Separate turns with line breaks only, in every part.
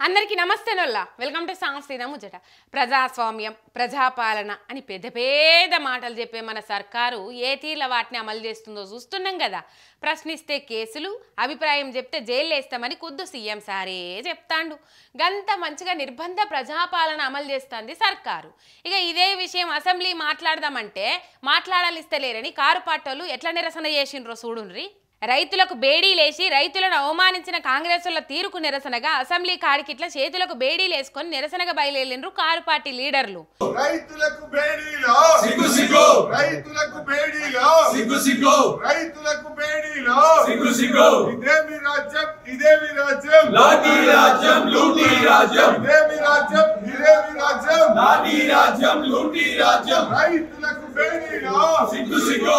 అందరికీ నమస్తే నొల్లా welcome to సాంస్కృతిక ముచ్చట. ప్రజాస్వామ్యం ప్రజాపాలన అని పెద్ద పెద్ద మాటలు చెప్పే మన సర్కారు ఏ తీర్ల వాటిని అమలు చేస్తుందో చూస్తున్నాం కదా. ప్రశ్నిస్తే కేసులు, అభిప్రాయం చెప్తే జైలు వేస్తామని ఖుద్దు సీఎం సారే చెప్తాండు. గంత మంచిగా నిర్బంధ ప్రజాపాలన అమలు చేస్తుంది సర్కారు. ఇక ఇదే విషయం అసెంబ్లీ మాట్లాడదామంటే మాట్లాడాలిస్తలేరని కారు పాటోళ్ళు ఎట్లా నిరసన చేసిండ్రో చూడుండ్రి. రైతులకు బేడీలేసి రైతులను అవమానించిన కాంగ్రెసుల తీరుకు నిరసనగా అసెంబ్లీ కాడికిట్లా చేతులకు బేడీలు వేసుకొని నిరసనగా బయలుదేరిండ్రు కారు పార్టీ లీడర్లు.
రైతులకు బేడీలో సిగ్గు సిగ్గు, రైతులకు బేడీలో సిగ్గు సిగ్గు, రైతులకు బేడీలో సిగ్గు సిగ్గు. ఇదేమి రాజ్యం, ఇదేమి రాజ్యం, లాఠీ రాజ్యం, లూటీ రాజ్యం. ఇదేమి రాజ్యం, ఇదేమి రాజ్యం, లాఠీ రాజ్యం, లూటీ రాజ్యం. రైతులకు బేడీలో సిగ్గు సిగ్గు.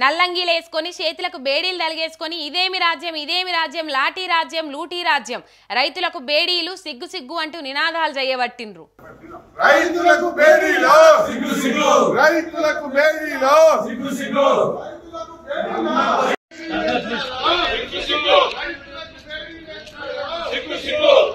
నల్లంగీలు వేసుకొని చేతులకు బేడీలు తలిగేసుకొని ఇదేమి రాజ్యం, ఇదేమి రాజ్యం, లాఠీ రాజ్యం, లూటీ రాజ్యం, రైతులకు బేడీలు సిగ్గు సిగ్గు అంటూ నినాదాలు చేయబట్టిండ్రు.
రైతులకు బేడీలో సిగ్గు సిగ్గు, రైతులకు బేడీలో సిగ్గు సిగ్గు.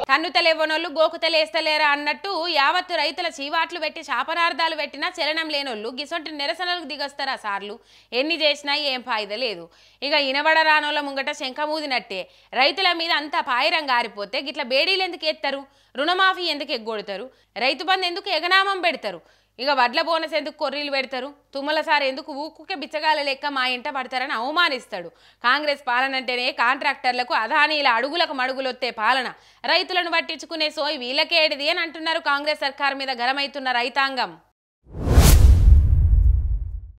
కన్నుతలేవనోళ్ళు గోకుతలేస్తలేరా అన్నట్టు యావత్తు రైతుల చీవాట్లు పెట్టి శాపనార్థాలు పెట్టినా చలనం లేనోళ్ళు గిసొంటి నిరసనలకు దిగొస్తారా సార్లు. ఎన్ని చేసినా ఏం ఫాయిదా లేదు. ఇక ఇనబడరానోళ్ళ ముంగట శంఖమూదినట్టే రైతుల మీద అంతా పాయిరం గారిపోతే గిట్ల బేడీలు ఎందుకు ఎత్తారు, రుణమాఫీ ఎందుకు ఎగ్గొడతారు, రైతు బంధు ఎందుకు ఎగనామం పెడతారు, ఇక వడ్ల బోనస్ ఎందుకు కొర్రీలు పెడతారు, తుమ్మల సార్ ఎందుకు ఊకుకే బిచ్చగాల లెక్క మా ఇంట పడతారని అవమానిస్తాడు. కాంగ్రెస్ పాలన అంటేనే కాంట్రాక్టర్లకు అదానీల అడుగులకు మడుగులొత్తే పాలన, రైతులను పట్టించుకునే సోయి వీళ్ళకేడిది అని అంటున్నారు కాంగ్రెస్ సర్కారు మీద గరమైతున్న రైతాంగం.